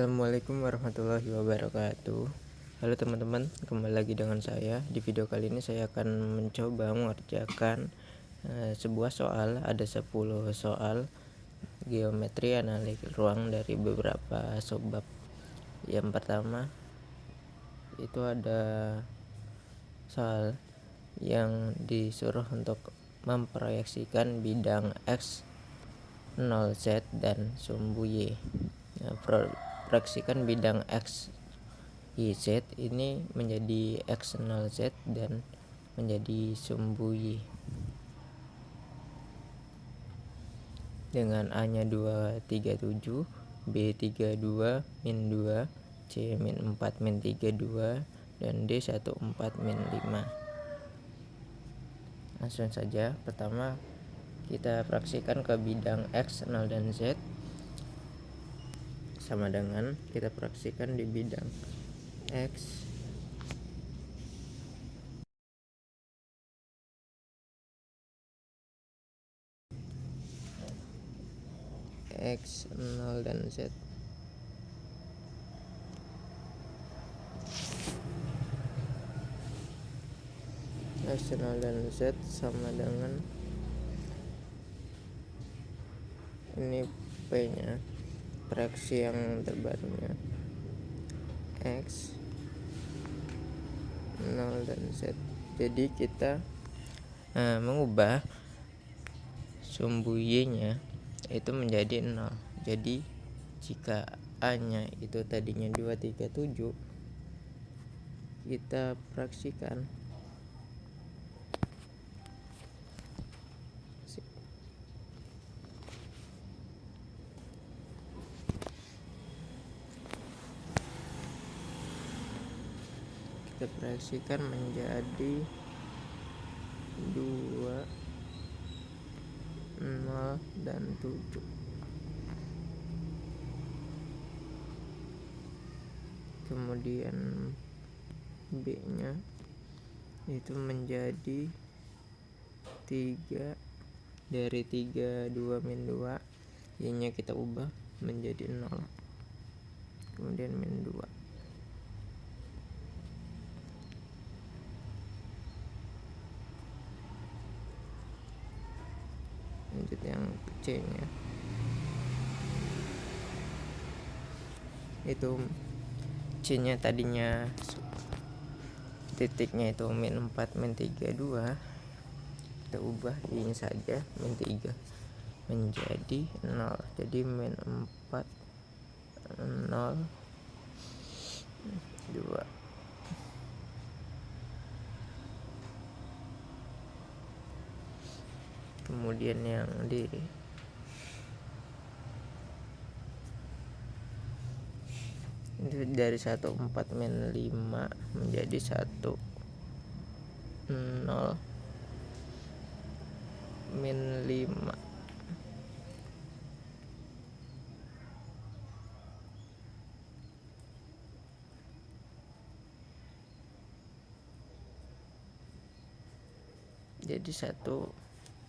Assalamualaikum warahmatullahi wabarakatuh. Halo teman-teman, kembali lagi dengan saya. Di video kali ini saya akan mencoba mengerjakan sebuah soal. Ada 10 soal geometri analik ruang dari beberapa subbab. Yang pertama itu ada soal yang disuruh untuk memproyeksikan bidang X 0Z dan sumbu Y. Proyeksikan bidang X YZ ini menjadi X 0Z dan menjadi sumbu Y dengan A nya 237, B 32, min 2, C min 4, min 32, dan D 14, min 5. Langsung saja, pertama kita fraksikan ke bidang X, 0 dan Z sama dengan kita fraksikan di bidang X X 0 dan Z. X 0 dan Z sama dengan ini P nya, fraksi yang terbarunya X 0 dan Z. Jadi kita mengubah sumbu Y nya itu menjadi 0. Jadi jika A nya itu tadinya 237, kita fraksikan menjadi 2, 0 dan 7. Kemudian B nya itu menjadi 3, dari 3 2 min 2, Y nya kita ubah menjadi 0, kemudian min 2. Lanjut yang C nya, itu C nya tadinya titiknya itu min 4, min 32, kita ubah Y nya saja min 3 menjadi 0. Jadi min 4, 0, 2. Kemudian yang D itu dari 14 min 5 menjadi 1, 0, min 5. Jadi 1,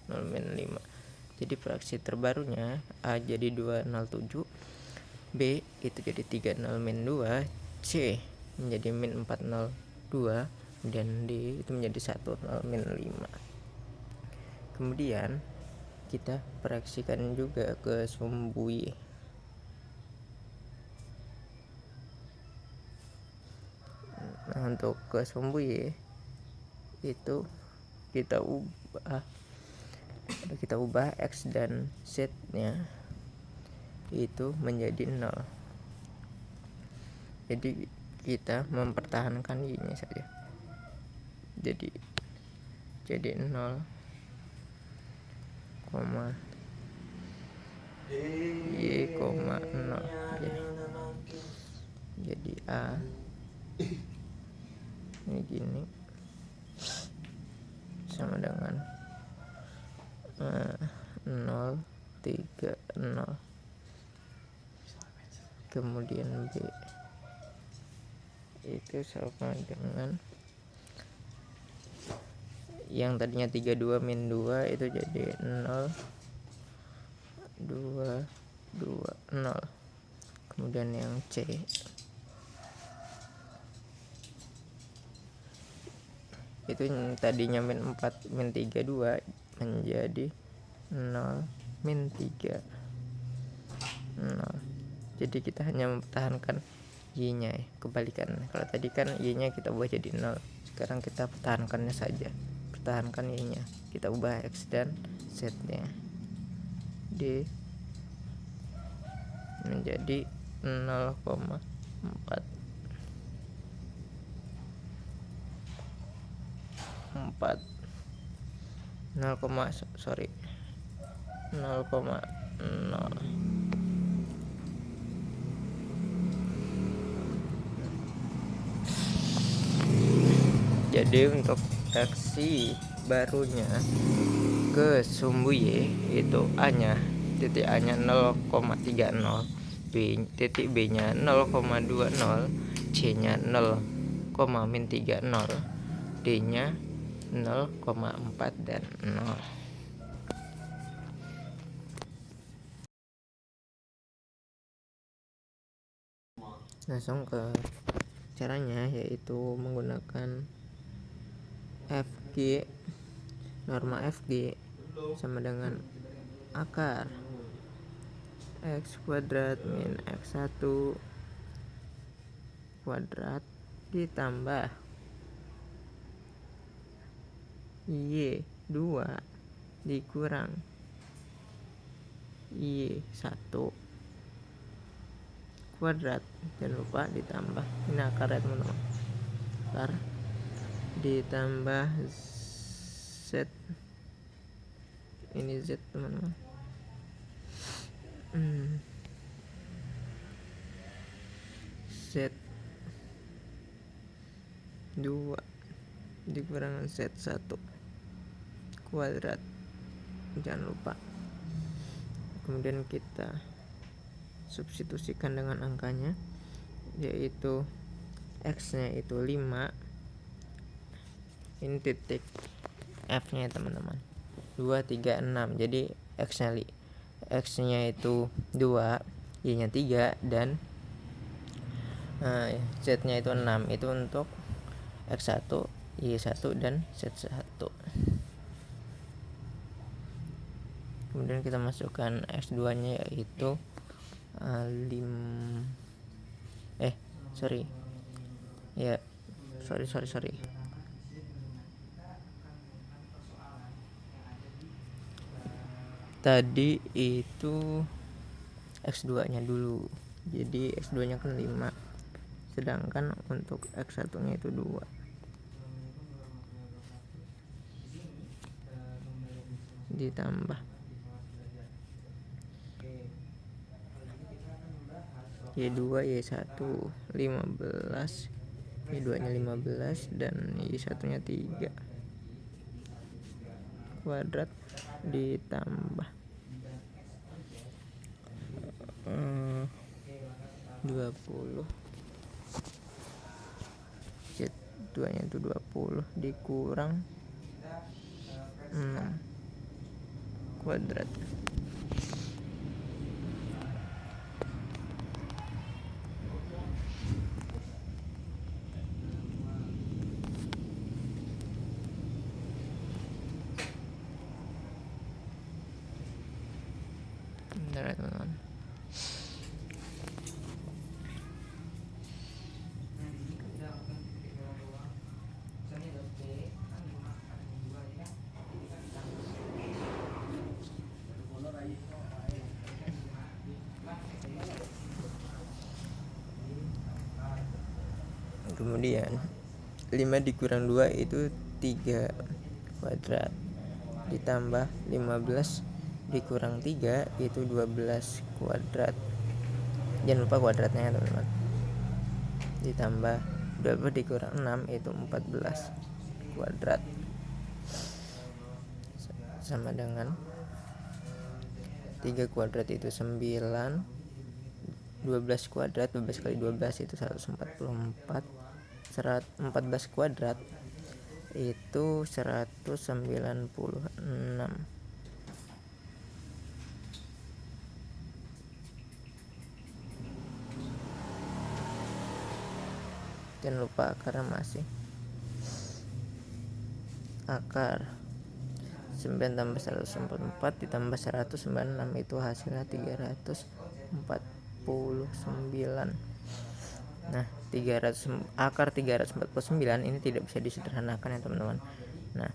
0, min 5. Jadi fraksi terbarunya A jadi 207, B itu jadi 30 min 2, C menjadi min 402, dan D itu menjadi 10 min 5. Kemudian kita fraksikan juga ke sumbu Y. Nah, untuk ke sumbu Y itu kita ubah X dan Z nya itu menjadi 0. Jadi kita mempertahankan Y nya saja, jadi 0, Y, 0 ya. Jadi A ini gini sama dengan 0, 3, 0. Kemudian B itu sama dengan yang tadinya 32 min 2 itu jadi 0, 2, 2, 0. Kemudian kemudian yang C itu yang tadinya min 4 min 32 menjadi 0 min 3 0. Jadi kita hanya mempertahankan Y nya ya, kebalikan. Kalau tadi kan Y nya kita ubah jadi 0, sekarang kita pertahankannya saja, pertahankan Y nya, kita ubah X dan Z nya. D menjadi 0,4 0,0. Jadi untuk reaksi barunya ke sumbu Y itu A nya, titik A nya 0,30, titik B nya 0,20, C nya 0,-30, D nya 0,4 dan 0. Langsung ke caranya, yaitu menggunakan FG. Norma FG sama dengan akar X kuadrat min X1 kuadrat ditambah Y2 dikurang Y1 kuadrat, jangan lupa ditambah, ini akar ya teman-teman, akar ditambah Z, ini Z teman-teman, Z2 dikurang Z1 kuadrat, jangan lupa. Kemudian kita substitusikan dengan angkanya, yaitu X nya itu 5, ini titik F nya teman-teman, 2, 3, 6. Jadi X nya itu 2, Y nya 3, dan Z nya itu 6. Itu untuk X1, Y1, dan Z1. Kemudian kita masukkan X2 nya, yaitu sorry. Tadi itu X2 nya dulu, jadi X2 nya kan 5, sedangkan untuk X1 nya itu 2. Ditambah Y2 Y1 15, Y2 nya 15 dan Y1 nya 3 kuadrat ditambah 20, Z2 nya itu 20 dikurang 6 kuadrat. Bentar ya teman-teman. Kemudian 5 dikurang 2 itu 3 kuadrat, ditambah 15 dikurang 3 itu 12 kuadrat, jangan lupa kuadratnya ya teman-teman, ditambah 12 dikurang 6 itu 14 kuadrat, sama dengan 3 kuadrat itu 9, 12 kuadrat, 12 kali 12 itu 144, 14 kuadrat itu 196. jangan lupa akarnya masih akar 9 tambah 144 ditambah 196 itu hasilnya 349. Nah, akar 349 ini tidak bisa disederhanakan ya teman-teman. Nah,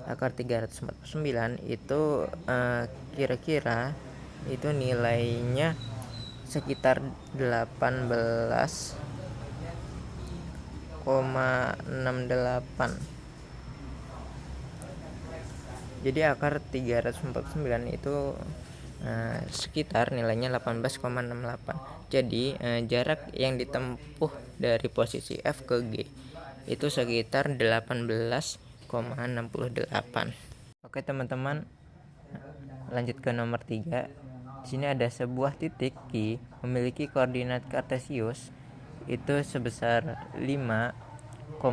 akar 349 itu kira-kira itu nilainya sekitar 18,68. Jadi akar 349 itu sekitar nilainya 18,68. Jadi jarak yang ditempuh dari posisi F ke G itu sekitar 18,68. Oke teman-teman, lanjut ke nomor 3. Di sini ada sebuah titik Q memiliki koordinat kartesius itu sebesar 5,5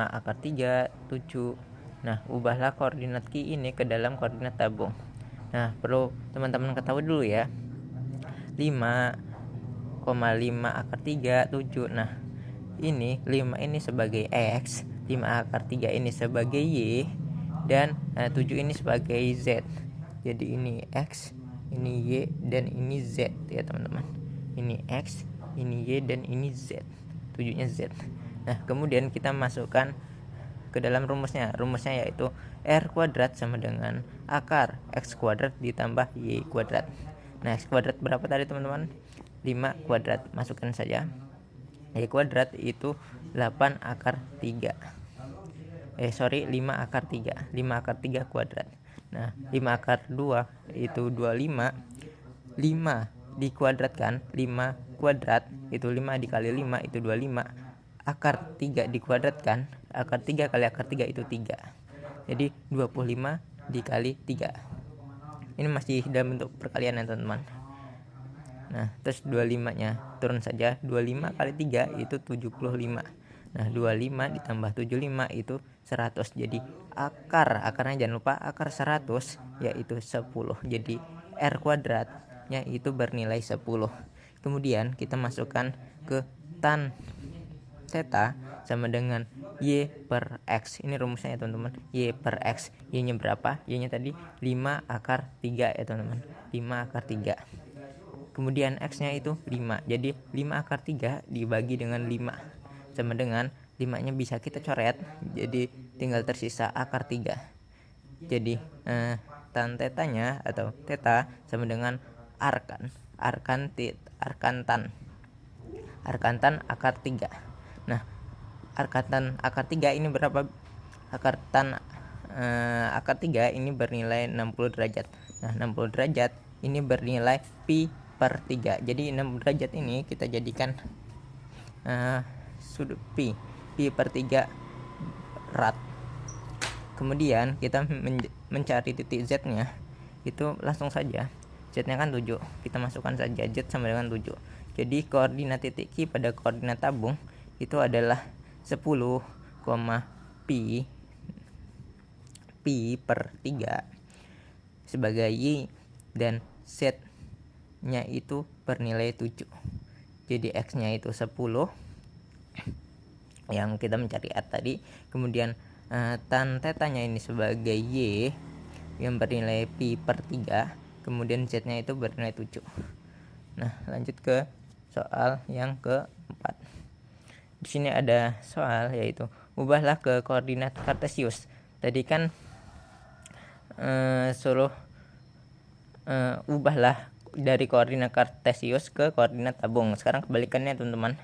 akar 3, 7. Nah, ubahlah koordinat Q ini ke dalam koordinat tabung. Nah, perlu teman-teman ketahui dulu ya. 5,5 akar 3, 7. Nah, ini 5 ini sebagai X, 5 akar 3 ini sebagai Y, dan 7 ini sebagai Z. Jadi ini X, ini Y, dan ini Z ya teman-teman. Ini X, ini Y, dan ini Z. 7-nya Z. Nah, kemudian kita masukkan ke dalam rumusnya. Rumusnya yaitu R kuadrat sama dengan akar X kuadrat ditambah Y kuadrat. Nah, X kuadrat berapa tadi teman-teman? 5 kuadrat. Masukkan saja. Y kuadrat itu 8 akar 3. 5 akar 3. 5 akar 3 kuadrat. Nah, 5 akar 2 itu 25. 5 dikuadratkan, 5 kuadrat itu 5 dikali 5 itu 25. Akar 3 dikuadratkan, akar 3 kali akar 3 itu 3. Jadi 25 dikali 3. Ini masih dalam bentuk perkalian ya teman-teman. Nah, terus 25-nya turun saja. 25 kali 3 itu 75. Nah, 25 ditambah 75 itu 100. Jadi akarnya jangan lupa akar 100 yaitu 10. Jadi R kuadratnya itu bernilai 10. Kemudian kita masukkan ke tan theta sama dengan Y per X. Ini rumusnya ya teman-teman. Y per X. Y-nya berapa? Y-nya tadi 5 akar 3 ya teman-teman. 5 akar 3. Kemudian X-nya itu 5. Jadi 5 akar 3 dibagi dengan 5 sama dengan 5-nya bisa kita coret. Jadi tinggal tersisa akar 3. Jadi tan tetanya atau theta sama dengan arkan tan akar 3. Nah, arkan akar 3 ini berapa? Akar 3 ini bernilai 60 derajat. Nah, 60 derajat ini bernilai pi per 3. Jadi 60 derajat ini kita jadikan sudut pi per 3 rad. Kemudian kita mencari titik Z-nya. Itu langsung saja. Z-nya kan 7. Kita masukkan saja Z sama dengan 7. Jadi koordinat titik Q pada koordinat tabung itu adalah 10, pi per 3 sebagai Y, dan Z-nya itu bernilai 7. Jadi X-nya itu 10 yang kita mencari R tadi. Kemudian tan tetanya ini sebagai Y yang bernilai pi per 3. Kemudian Z-nya itu bernilai 7. Nah, lanjut ke soal yang keempat. Di sini ada soal yaitu ubahlah ke koordinat kartesius. Tadi kan suruh ubahlah dari koordinat kartesius ke koordinat tabung. Sekarang kebalikannya teman-teman.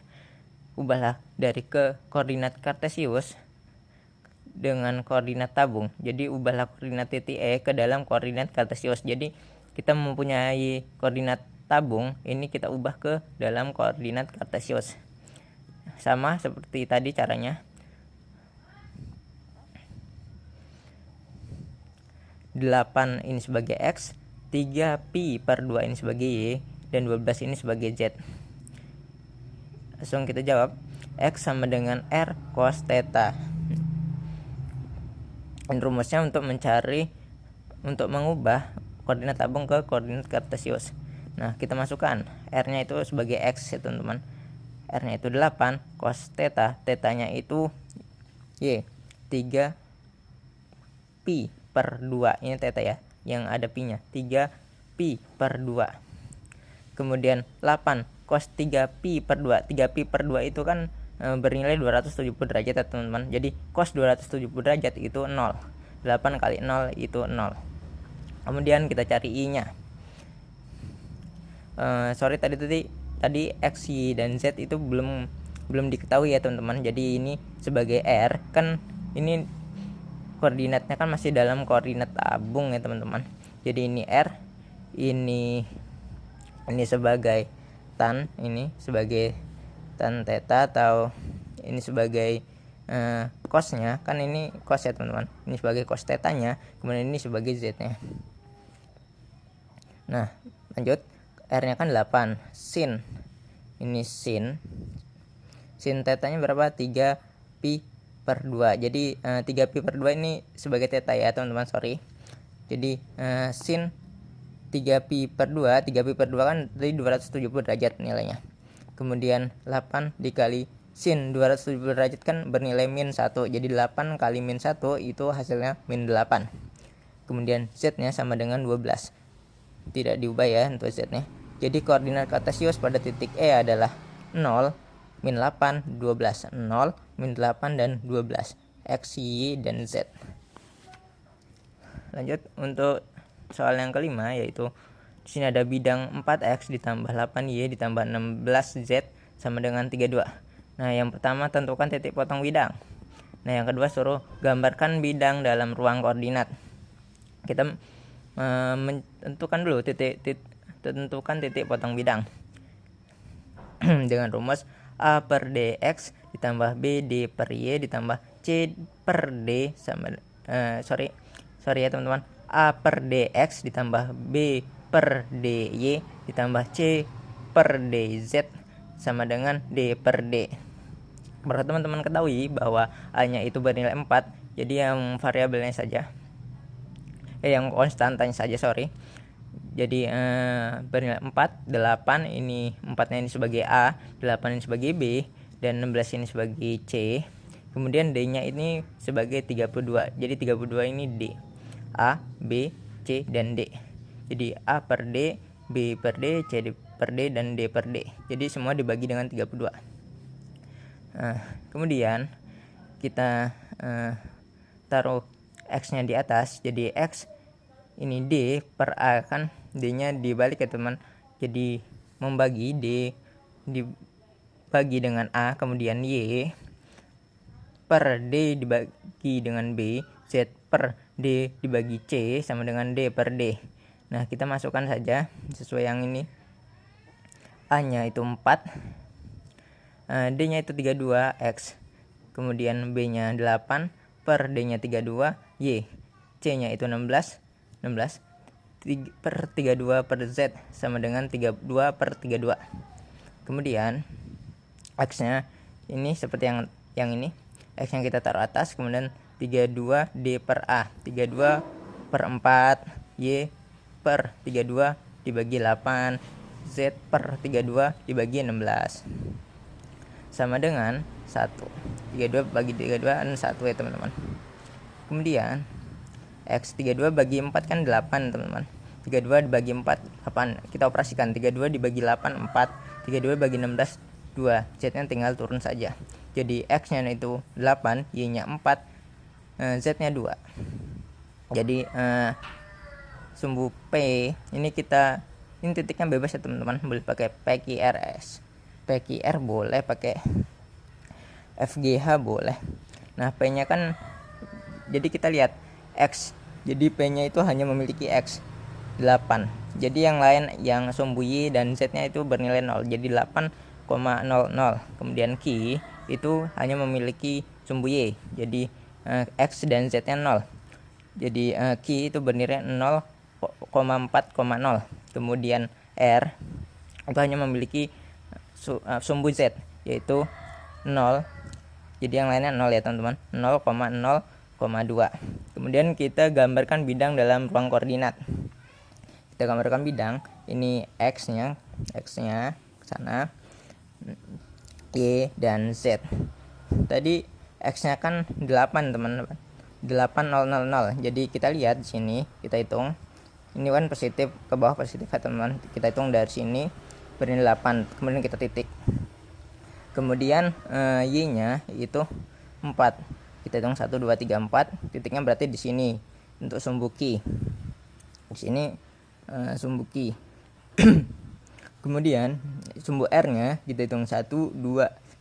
Ubahlah dari ke koordinat kartesius dengan koordinat tabung. Jadi ubahlah koordinat titik E ke dalam koordinat kartesius. Jadi kita mempunyai koordinat tabung, ini kita ubah ke dalam koordinat kartesius. Sama seperti tadi caranya. 8 ini sebagai X, 3 pi per 2 ini sebagai Y, dan 12 ini sebagai Z. Langsung kita jawab. X sama dengan R cos theta. Dan rumusnya untuk mengubah koordinat tabung ke koordinat kartesius. Nah, kita masukkan R-nya itu sebagai X ya teman-teman. R-nya itu 8, cos theta, theta-nya itu Y, 3 pi per 2. Ini theta ya, yang ada pi-nya, 3 pi per 2. Kemudian 8 cos 3 pi per 2. 3 pi per 2 itu kan bernilai 270 derajat ya teman-teman. Jadi cos 270 derajat itu 0. 8 kali 0 itu 0. Kemudian kita cari I-nya. Tadi X, Y, dan Z itu belum diketahui ya teman-teman. Jadi ini sebagai R, kan ini koordinatnya kan masih dalam koordinat tabung ya teman-teman. Jadi ini R, ini sebagai tan, ini sebagai tan theta, atau ini sebagai cosnya, kan ini cos ya teman-teman. Ini sebagai cos tetanya, kemudian ini sebagai Z-nya. Nah, lanjut. R-nya kan 8, sin. Ini sin tetanya berapa? 3 pi per 2. Jadi 3 pi per 2 ini sebagai theta ya teman-teman, sorry. Jadi sin 3 pi per 2, 3 pi per 2 kan tadi 270 derajat nilainya. Kemudian 8 dikali sin 270 derajat kan bernilai min 1. Jadi 8 kali min 1 itu hasilnya min 8. Kemudian Z-nya sama dengan 12. Tidak diubah ya untuk Z-nya. Jadi koordinat kartesius pada titik E adalah 0, min 8, 12. 0, min 8, dan 12. X, Y, dan Z. Lanjut untuk soal yang kelima, yaitu di sini ada bidang 4X ditambah 8Y ditambah 16Z sama dengan 32. Nah, yang pertama tentukan titik potong bidang. Nah, yang kedua suruh gambarkan bidang dalam ruang koordinat. Kita menentukan dulu tentukan titik potong bidang dengan rumus A per dx ditambah B D per Y ditambah C per D sama sorry ya teman-teman, A per dx ditambah B per dy ditambah C per dz sama dengan D per D. Perlu teman-teman ketahui bahwa A-nya itu bernilai 4, jadi yang variabelnya saja, yang konstantanya saja, sorry. Jadi bernilai 4, 8, ini 4-nya ini sebagai A, 8 ini sebagai B, dan 16 ini sebagai C. Kemudian D-nya ini sebagai 32. Jadi 32 ini D. A, B, C, dan D. Jadi A per D, B per D, C per D, dan D per D. Jadi semua dibagi dengan 32. Kemudian kita taruh X-nya di atas. Jadi X ini D per A, kan D-nya dibalik ya teman. Jadi membagi, D dibagi dengan A, kemudian Y per D dibagi dengan B, Z per D dibagi C sama dengan D per D. Nah, kita masukkan saja sesuai yang ini. A-nya itu 4, D-nya itu 32 X, kemudian B-nya 8 per D-nya 32 Y, C-nya itu 16 per 32 per Z sama dengan 32 per 32. Kemudian X-nya ini seperti yang ini, X-nya kita taruh atas, kemudian 32 D per A, 32 per 4 Y per 32 dibagi 8 Z per 32 dibagi 16 sama dengan 1. 32 bagi 32 kan 1 ya teman-teman. Kemudian X 32 bagi 4 kan 8 teman-teman. 32 dibagi 4 8. Kita operasikan 32 dibagi 8 4. 32 bagi 16 2. Z-nya tinggal turun saja. Jadi X-nya itu 8, Y-nya 4, Z-nya 2. Jadi sumbu P ini titiknya bebas ya teman-teman. Boleh pakai PQRS. PQR boleh, pakai FGH boleh. Nah, P-nya kan, jadi kita lihat X, jadi P-nya itu hanya memiliki X 8. Jadi yang lain, yang sumbu Y dan Z-nya itu bernilai 0. Jadi 8,00. Kemudian Q itu hanya memiliki sumbu Y. Jadi X dan Z-nya 0. Jadi Q itu bernilai 0,4,0. Kemudian R itu hanya memiliki sumbu Z, yaitu 0. Jadi yang lainnya 0 ya teman-teman, 0,0,2. Kemudian kita gambarkan bidang dalam ruang koordinat. Kita gambarkan bidang, ini X-nya ke sana. Y dan Z. Tadi X-nya kan 8 teman-teman, 8000. Jadi kita lihat di sini, kita hitung. Ini kan positif, ke bawah positif ya teman-teman. Kita hitung dari sini bernilai 8, kemudian kita titik. Kemudian Y-nya itu 4. Kita hitung 1 2 3 4, titiknya berarti di sini untuk sumbuki. Di sini sumbuki. Kemudian sumbu R-nya kita hitung 1 2.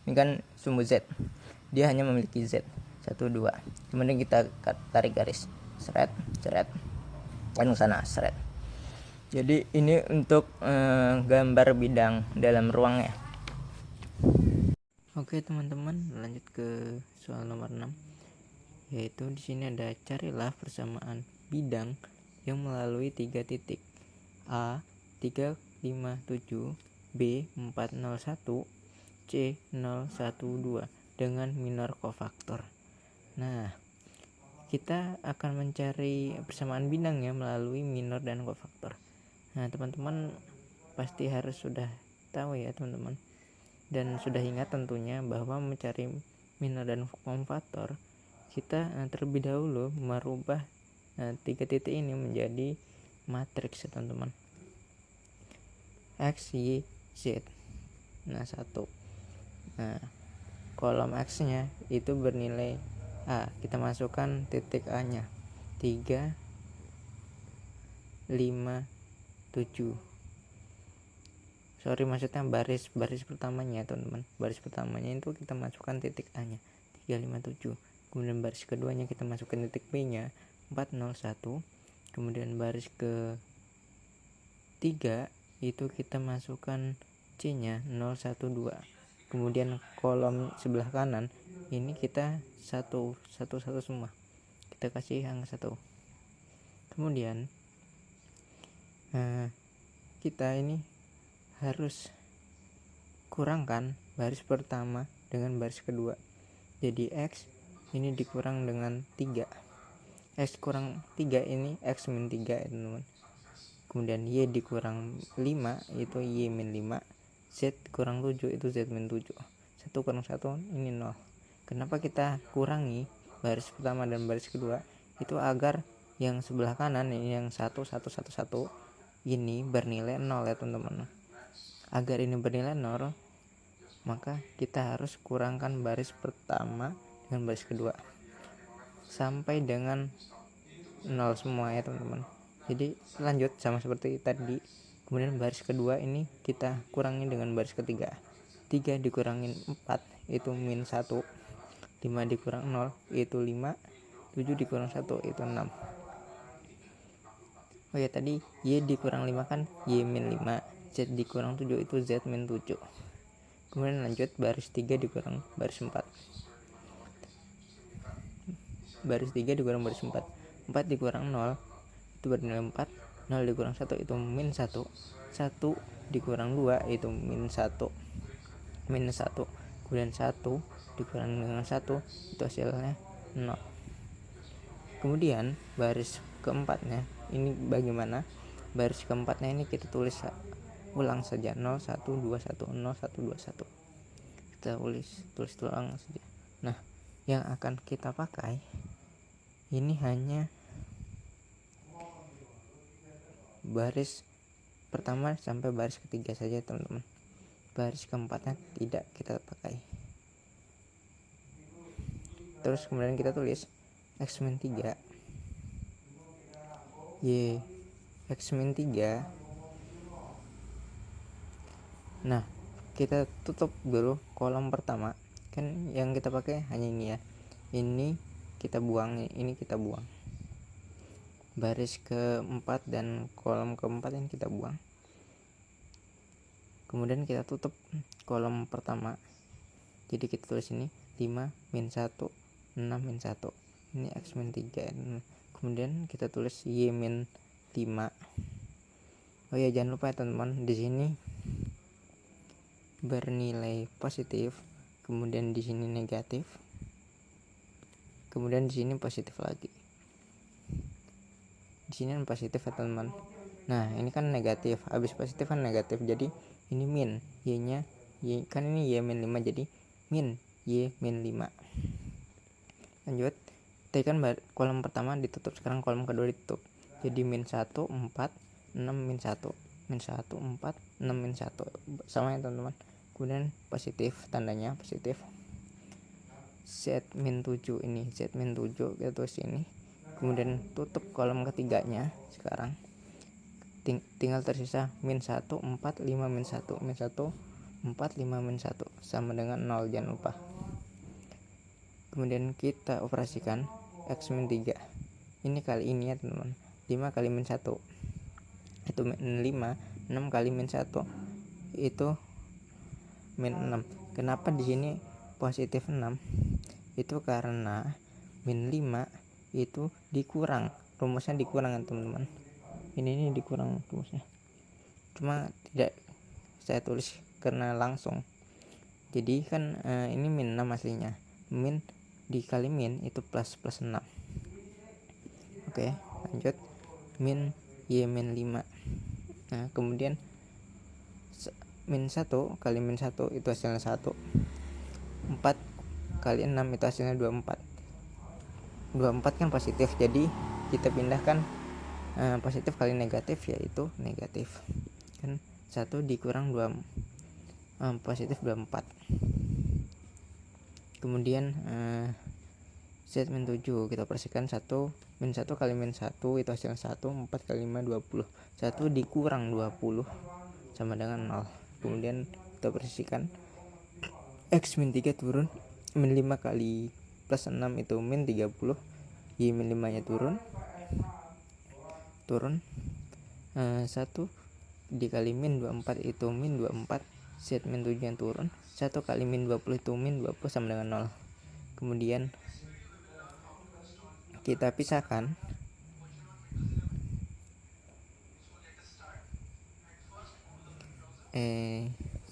Ini kan sumbu Z. Dia hanya memiliki Z 1 2. Kemudian kita tarik garis. Seret, seret. Dan ke sana, seret. Jadi ini untuk gambar bidang dalam ruangnya. Oke teman-teman, lanjut ke soal nomor 6. Yaitu di sini ada carilah persamaan bidang yang melalui 3 titik. A 357, B 401, C 012 dengan minor kofaktor. Nah, kita akan mencari persamaan bidangnya melalui minor dan kofaktor. Nah, teman-teman pasti harus sudah tahu ya teman-teman, dan sudah ingat tentunya bahwa mencari minor dan kofaktor, kita terlebih dahulu merubah 3 titik ini menjadi matriks ya teman-teman. X, Y, Z. Nah, 1. Nah, kolom X-nya itu bernilai A. Kita masukkan titik A-nya 3 5 7. Sorry, maksudnya baris pertamanya teman-teman. Baris pertamanya itu kita masukkan titik A-nya 3 5 7. Kemudian baris keduanya kita masukkan titik B-nya 401. Kemudian baris ke 3 itu kita masukkan C-nya 012. Kemudian kolom sebelah kanan ini kita satu semua. Kita kasih angka 1. Kemudian kita ini harus kurangkan baris pertama dengan baris kedua. Jadi X ini dikurang dengan 3. X kurang 3 ini X min 3 ya teman-teman. Kemudian Y dikurang 5 itu Y min 5. Z kurang 7 itu Z min 7. 1 kurang 1 ini 0. Kenapa kita kurangi baris pertama dan baris kedua? Itu agar yang sebelah kanan ini yang 1 1 1 1 ini bernilai 0 ya teman-teman. Agar ini bernilai 0, maka kita harus kurangkan baris pertama dengan baris kedua sampai dengan 0 semua ya teman-teman. Jadi lanjut sama seperti tadi. Kemudian baris kedua ini kita kurangi dengan baris ketiga. 3 dikurangin 4 itu min 1. 5 dikurang 0 itu 5. 7 dikurang 1 itu 6. Oh ya, tadi Y dikurang 5 kan Y min 5. Z dikurang 7 itu Z min 7. Kemudian lanjut baris 3 dikurang baris 4. Baris 3 dikurang baris 4. 4 dikurang 0 itu bernilai 4. 0 dikurang 1 itu min 1. 1 dikurang 2 itu min 1. Minus 1. Kemudian 1 dikurang dengan 1 itu hasilnya 0. Kemudian baris keempatnya ini bagaimana? Baris keempatnya ini kita tulis ulang saja 0 1 2 1 0 1 2 1. Kita tulis ulang saja. Nah, yang akan kita pakai ini hanya baris pertama sampai baris ketiga saja teman-teman. Baris keempatnya tidak kita pakai. Terus kemudian kita tulis X min 3 Y X min 3. Nah, kita tutup dulu kolom pertama. Kan yang kita pakai hanya ini ya. Ini kita buang, ini kita buang. Baris keempat dan kolom keempat ini kita buang. Kemudian kita tutup kolom pertama. Jadi kita tulis ini 5 min 1 6 min 1. Ini X min 3. Kemudian kita tulis Y min 5. Oh ya, jangan lupa ya teman-teman, di sini bernilai positif, kemudian di sini negatif, kemudian di sini positif lagi. Di sini positif ya teman-teman. Nah, ini kan negatif, habis positif kan negatif, jadi ini min, Y nya Y kan ini Y min 5, jadi min Y min 5. Lanjut, tadi kan kolom pertama ditutup, sekarang kolom kedua ditutup, jadi min 1 4 6 min 1 min 1 4 6 min 1 sama ya teman-teman. Kemudian positif, tandanya positif. Z min 7, ini Z min 7 kita tulis ini. Kemudian tutup kolom ketiganya. Sekarang tinggal tersisa min 1 4 5 min 1 min 1 4 5 min 1 sama dengan 0, jangan lupa. Kemudian kita operasikan X min 3, ini kali ini ya teman-teman. 5 kali min 1 itu min 5, 6 kali min 1 itu min 6. Kenapa di sini positif 6? Itu karena min 5 itu dikurang, rumusnya dikurang ya teman-teman. Ini dikurang rumusnya, cuma tidak saya tulis karena langsung. Jadi kan ini min 6 aslinya, min dikali min itu plus 6. Oke, lanjut, min Y min 5. Nah kemudian min 1 kali min 1 itu hasilnya 1. 4 kali 6 itu hasilnya 24. 24 kan positif, jadi kita pindahkan positif kali negatif, yaitu negatif. Kan 1 dikurang 2 positif 24. Kemudian Z min 7 kita operasikan 1 min 1 kali min 1 itu hasilnya 1. 4 kali 5 20. 1 dikurang 20 sama dengan 0. Kemudian kita operasikan X min 3 turun, min 5 kali plus 6 itu min 30. Y min 5 nya turun 1 dikali min 24 itu min 24. Z min 7 yang turun, 1 kali min 20 itu min 20 sama dengan 0. Kemudian kita pisahkan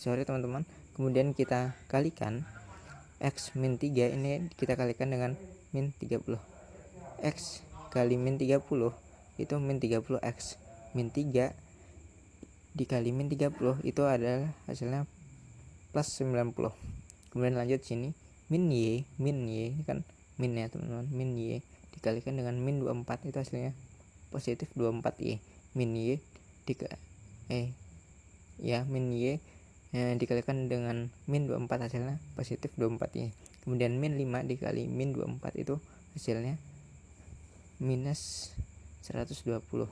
teman-teman. Kemudian kita kalikan X min 3 ini kita kalikan dengan min 30. X kali min 30 itu min 30X. Min 3 dikali min 30 itu adalah hasilnya plus 90. Kemudian lanjut sini, min Y ini kan min ya teman-teman. Min Y dikalikan dengan min 24 itu hasilnya positif 24Y. Min Y min Y dikalikan dengan min 24 hasilnya positif 24Y. Kemudian min 5 dikali min 24 itu hasilnya minus 120.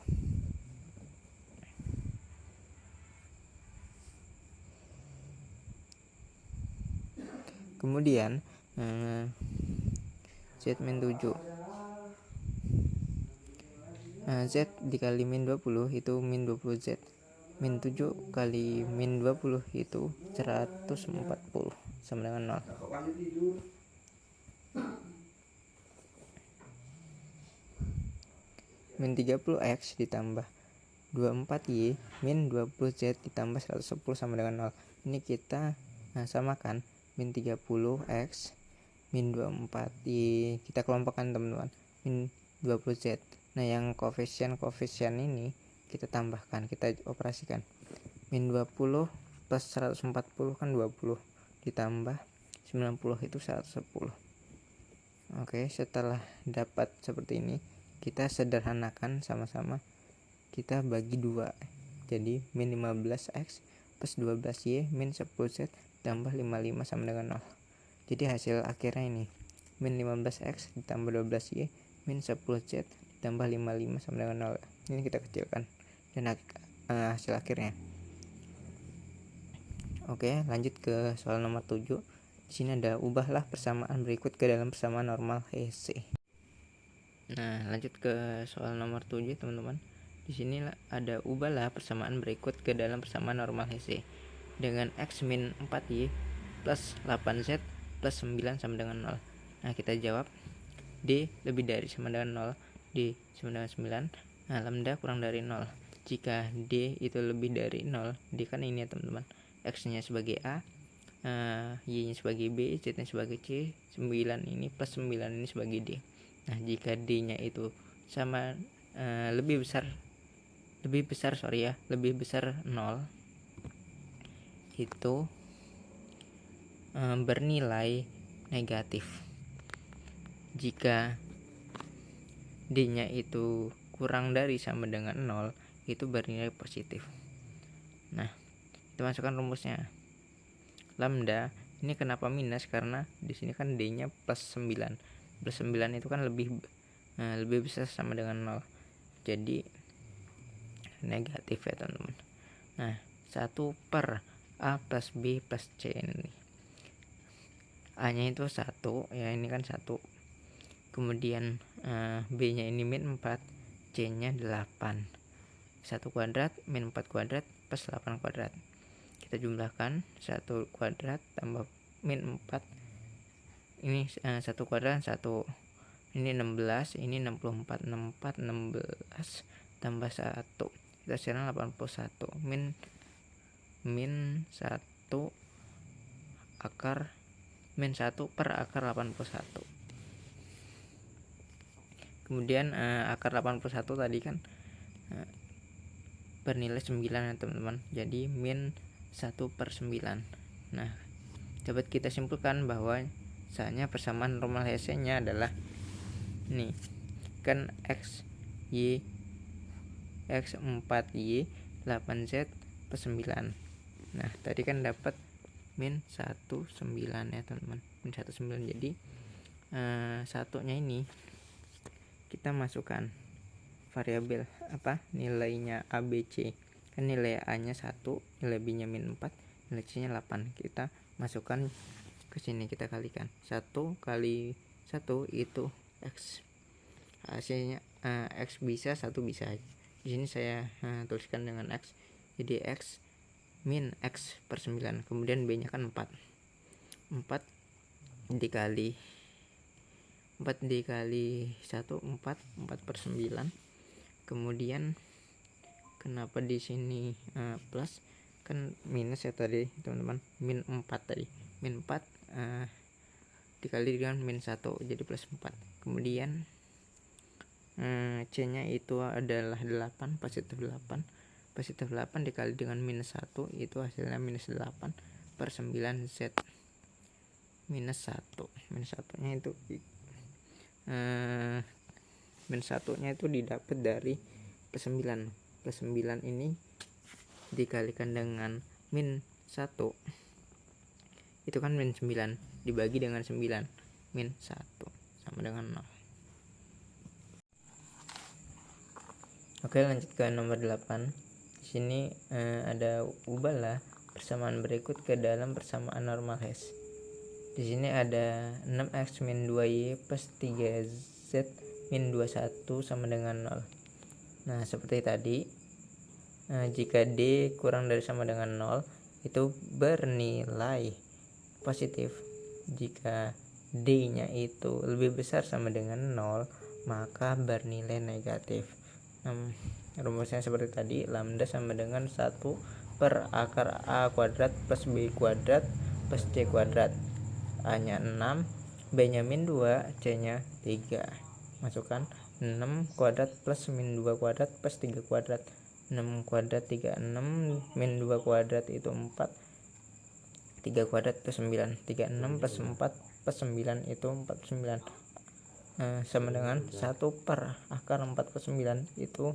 Kemudian Z min 7, Z dikali min 20 itu min 20Z. Min 7 kali min 20 itu 140 sama dengan 0. Min 30X ditambah 24Y min 20Z ditambah 110 sama dengan 0. Ini kita samakan, min 30X min 24Y kita kelompokkan teman-teman, min 20Z. Nah yang koefisien ini kita tambahkan, kita operasikan. Min 20 plus 140 kan 20 ditambah 90 itu 110. Oke, setelah dapat seperti ini, kita sederhanakan sama-sama, kita bagi 2. Jadi min 15X plus 12Y min 10Z tambah 55 sama dengan 0. Jadi hasil akhirnya ini min 15X ditambah 12Y min 10Z ditambah 55 sama dengan 0. Ini kita kecilkan dan hasil akhirnya. Oke, lanjut ke soal nomor 7. Di sini ada ubahlah persamaan berikut ke dalam persamaan normal HC. Nah, lanjut ke soal nomor 7 teman-teman. Di sini ada ubahlah persamaan berikut ke dalam persamaan normal HC dengan X min 4Y plus 8Z plus 9 sama dengan 0. Nah, kita jawab D lebih dari sama dengan 0, D sama dengan 9. Nah, lambda kurang dari 0. Jika D itu lebih dari 0, D kan ini ya teman-teman, X nya sebagai A, Y nya sebagai B, Z nya sebagai C, 9 ini plus 9 ini sebagai D. Nah jika D nya itu sama lebih besar 0, itu bernilai negatif. Jika D-nya itu kurang dari sama dengan 0, itu bernilai positif. Nah, kita masukkan rumusnya. Lambda ini kenapa minus? Karena di sini kan D-nya plus 9. Plus 9 itu kan lebih besar sama dengan 0. Jadi negatif ya, teman-teman. Nah, 1 per A plus B plus C ini. A-nya itu 1, ya ini kan 1. Kemudian B-nya ini min 4, C-nya 8. 1 kuadrat min 4 kuadrat plus 8 kuadrat. Kita jumlahkan 1 kuadrat tambah min 4. Ini 1 kuadrat 1. Ini 16, ini 64. 64 16 tambah 1. Kita hasilkan 81. Min 1 akar min 1 per akar 81. Kemudian akar 81 tadi kan bernilai 9 ya, teman-teman. Jadi min 1 per 9. Nah, dapat kita simpulkan bahwa misalnya persamaan normal Hesse-nya adalah nih kan X 4Y 8Z plus 9. Nah, tadi kan dapat min 19 ya, teman-teman. Min 19. Jadi satunya ini kita masukkan variabel nilainya A, B, C. Kan nilai A nya 1, nilai B nya min 4, nilai C nya 8. Kita masukkan ke sini, kita kalikan 1 kali 1 itu X. Hasilnya X bisa, 1 bisa. Di sini saya tuliskan dengan X. Jadi X min X per 9. Kemudian B nya kan 4 dikali 1, 4 per 9. Kemudian kenapa di sini plus? Kan minus ya tadi, teman-teman. Min 4 tadi. Min 4 dikali dengan min 1, jadi plus 4. Kemudian C-nya itu adalah 8, positif 8. Positif 8 dikali dengan minus 1, itu hasilnya minus 8 per 9Z. Minus 1. Minus 1-nya itu minus 1-nya itu didapat dari plus 9. Plus 9 ini dikalikan dengan min 1, itu kan min 9 dibagi dengan 9, min 1 sama dengan 0. Oke, lanjut ke nomor 8. Di sini ada ubahlah persamaan berikut ke dalam persamaan normal Hesse. Di sini ada 6x min 2y plus 3z min 21 sama dengan 0. Nah, seperti tadi, jika D kurang dari sama dengan 0, itu bernilai positif. Jika D-nya itu lebih besar sama dengan 0, maka bernilai negatif. Rumusnya seperti tadi, lambda sama dengan 1 per akar A kuadrat plus B kuadrat plus C kuadrat. A-nya 6, B-nya min 2, C-nya 3. Masukkan 6 kuadrat plus min 2 kuadrat plus 3 kuadrat. 6 kuadrat 36, min 2 kuadrat itu 4. 3 kuadrat plus 9. 36 plus 4 plus 9 itu 49. Sama dengan 1 per akar 4 per 9 itu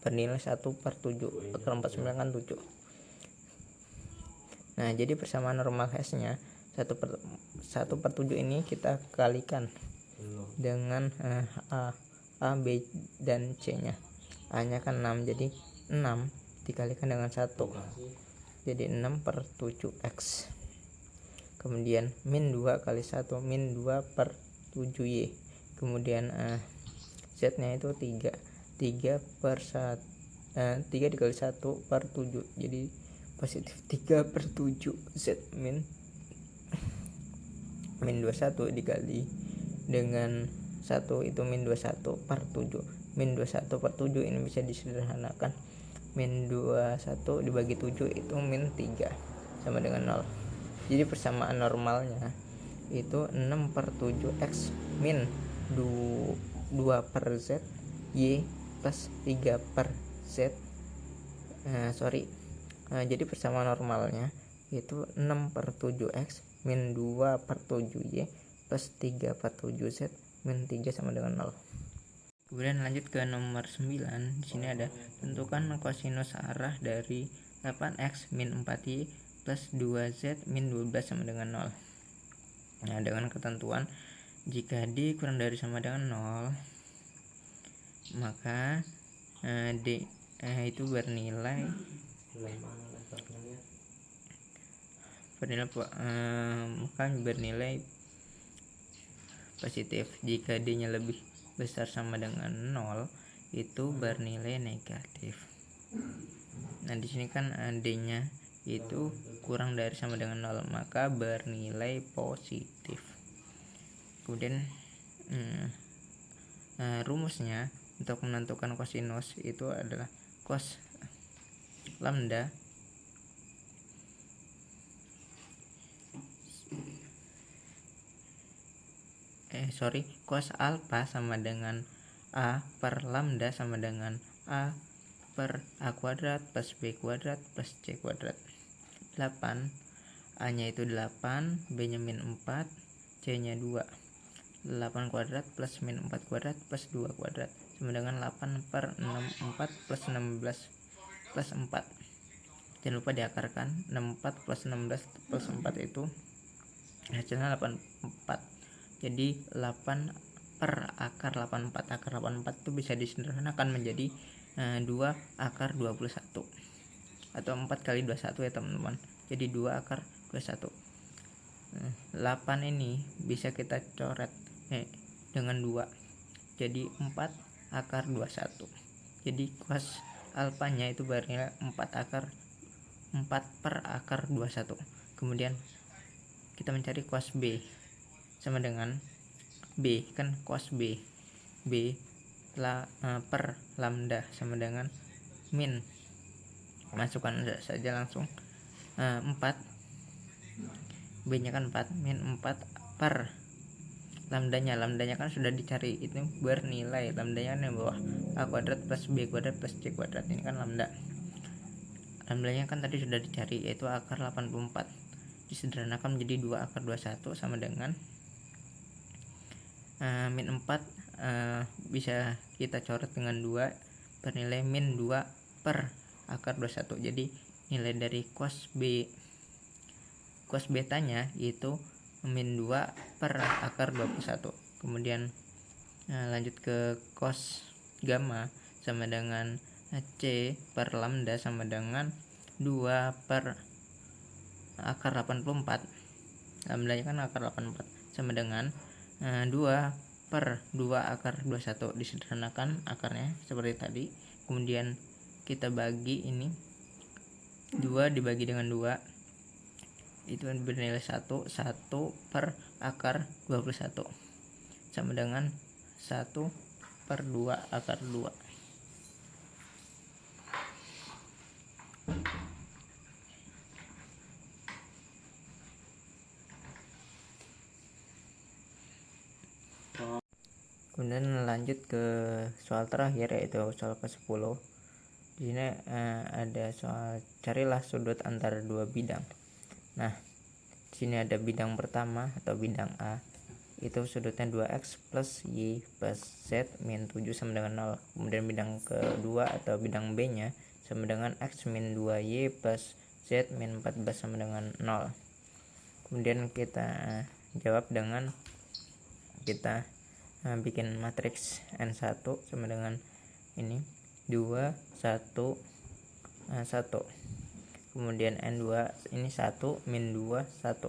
bernilai 1 per 7. Akar 49 kan 7. Nah, jadi persamaan normal Hesse-nya 1 per 7 ini kita kalikan dengan A, B, dan C-nya. A-nya kan 6, jadi 6 dikalikan dengan 1, jadi 6 per 7X. Kemudian min 2 kali 1, min 2 per 7Y. Kemudian Z-nya itu 3. 3 per 1, 3 dikali 1 per 7, jadi positif 3 per 7 Z min 21 dikali dengan 1 itu min 21 per 7. Min 21 per 7 ini bisa disederhanakan. Min 21 dibagi 7 itu min 3 sama dengan 0. Jadi persamaan normalnya itu 6 per 7X min 2 per Z Y plus 3 per Z. Jadi persamaan normalnya itu 6 per 7X min 2 per 7Y plus 3 per 7Z min 3 sama dengan 0. Kemudian lanjut ke nomor 9. Di sini ada tentukan kosinus arah dari 8x min 4y plus 2z min 12 sama dengan 0. Nah, dengan ketentuan jika D kurang dari sama dengan 0, maka D itu bernilai positif. Jika D nya lebih besar sama dengan 0, itu bernilai negatif. Nah, di sini kan D nya itu kurang dari sama dengan 0, maka bernilai positif. Kemudian rumusnya untuk menentukan kosinus itu adalah cos lambda cos alpha sama dengan A per lambda sama dengan A per A kuadrat plus B kuadrat plus C kuadrat. 8, A nya itu 8, B nya min 4, C nya 2. 8 kuadrat plus min 4 kuadrat plus 2 kuadrat sama dengan 8 per 64 plus 16 plus 4. Jangan lupa diakarkan. 64 plus 16 plus 4 itu hasilnya 84. Jadi 8 per akar 84. Akar 84 itu bisa disederhanakan menjadi 2 akar 21 atau 4 kali 21 ya teman-teman. Jadi 2 akar 21. 8 ini bisa kita coret dengan 2. Jadi 4 akar 21. Jadi cos alfanya itu bernilai 4 per akar 21. Kemudian kita mencari cos B sama dengan B, kan cos B per lambda sama dengan min, masukkan saja langsung 4, B nya kan 4, min 4 per lambdanya kan sudah dicari, itu bernilai lambdanya kan yang bawah A kuadrat plus B kuadrat plus C kuadrat. Ini kan lambdanya kan tadi sudah dicari, yaitu akar 84. Disederhanakan menjadi 2 akar 21 sama dengan min 4 bisa kita coret dengan 2 bernilai min 2 per akar 21. Jadi nilai dari cos betanya itu min 2 per akar 21. Kemudian lanjut ke cos gamma sama dengan C per lambda sama dengan 2 per akar 84. Lambdanya kan akar 84 sama dengan 2 per 2 akar 21. Disederhanakan akarnya seperti tadi. Kemudian kita bagi ini 2 dibagi dengan 2 itu bernilai 1 per akar 21 sama dengan 1 per 2 akar 2. Kemudian lanjut ke soal terakhir, yaitu soal ke-10. Di sini ada soal carilah sudut antara dua bidang. Nah, di sini ada bidang pertama atau bidang A, itu sudutnya 2x plus y plus z min 7 sama dengan 0. Kemudian bidang kedua atau bidang B nya sama dengan x min 2y plus z min 14 sama dengan 0. Kemudian kita jawab dengan kita bikin matriks N1 sama dengan ini 2 1 1. Kemudian N2 ini 1 min 2 1.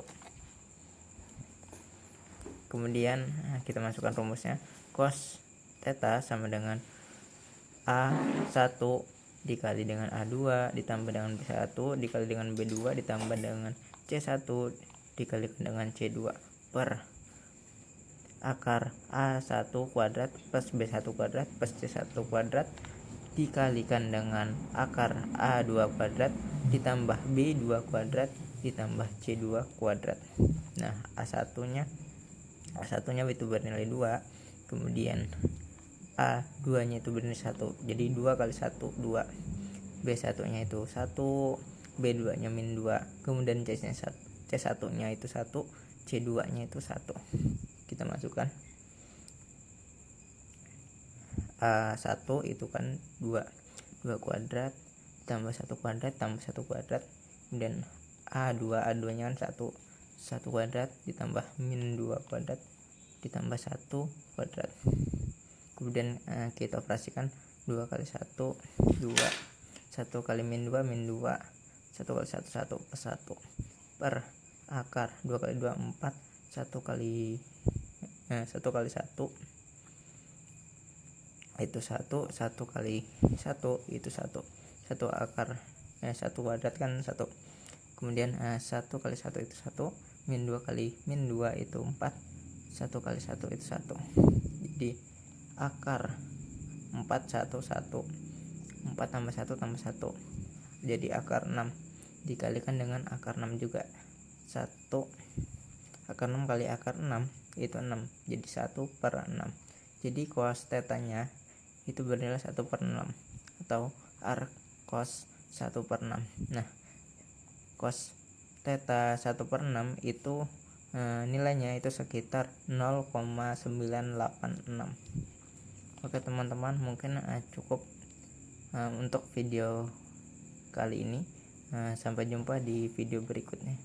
Kemudian kita masukkan rumusnya. Cos theta sama dengan A1 dikali dengan A2 ditambah dengan B1 dikali dengan B2 ditambah dengan C1 dikalikan dengan C2 per akar A1 kuadrat plus B1 kuadrat plus C1 kuadrat dikalikan dengan akar A2 kuadrat ditambah B2 kuadrat ditambah C2 kuadrat. Nah, A1 nya itu bernilai 2. Kemudian A2 nya itu bernilai 1. Jadi 2 kali 1 2. B1 nya itu 1, B2 nya min 2. Kemudian C C1 nya itu 1, C2 nya itu 1. Kita masukkan A1 itu kan 2 kuadrat tambah 1 kuadrat tambah 1 kuadrat, kemudian A2 nya kan 1 kuadrat ditambah min 2 kuadrat ditambah 1 kuadrat. Kemudian kita operasikan 2 kali 1 2, 1 kali min 2 min 2, 1 kali 1 1 per 1 per akar 2 kali 2 4, 1 kali 1 itu 1, 1 kali 1 itu 1 akar 1 kuadrat kan 1. Kemudian 1 kali 1 itu 1, min 2 kali min 2 itu 4, 1 kali 1 itu 1. Jadi akar 4 1 1, 4 tambah 1 tambah 1, jadi akar 6 dikalikan dengan akar 6 juga. 1 akar 6 kali akar 6 itu 6, jadi 1 per 6. Jadi cos tetanya itu bernilai 1 per 6 atau arc cos 1 per 6. Nah, cos theta 1 per 6 itu nilainya itu sekitar 0,986. Oke teman-teman, mungkin cukup untuk video kali ini. Sampai jumpa di video berikutnya.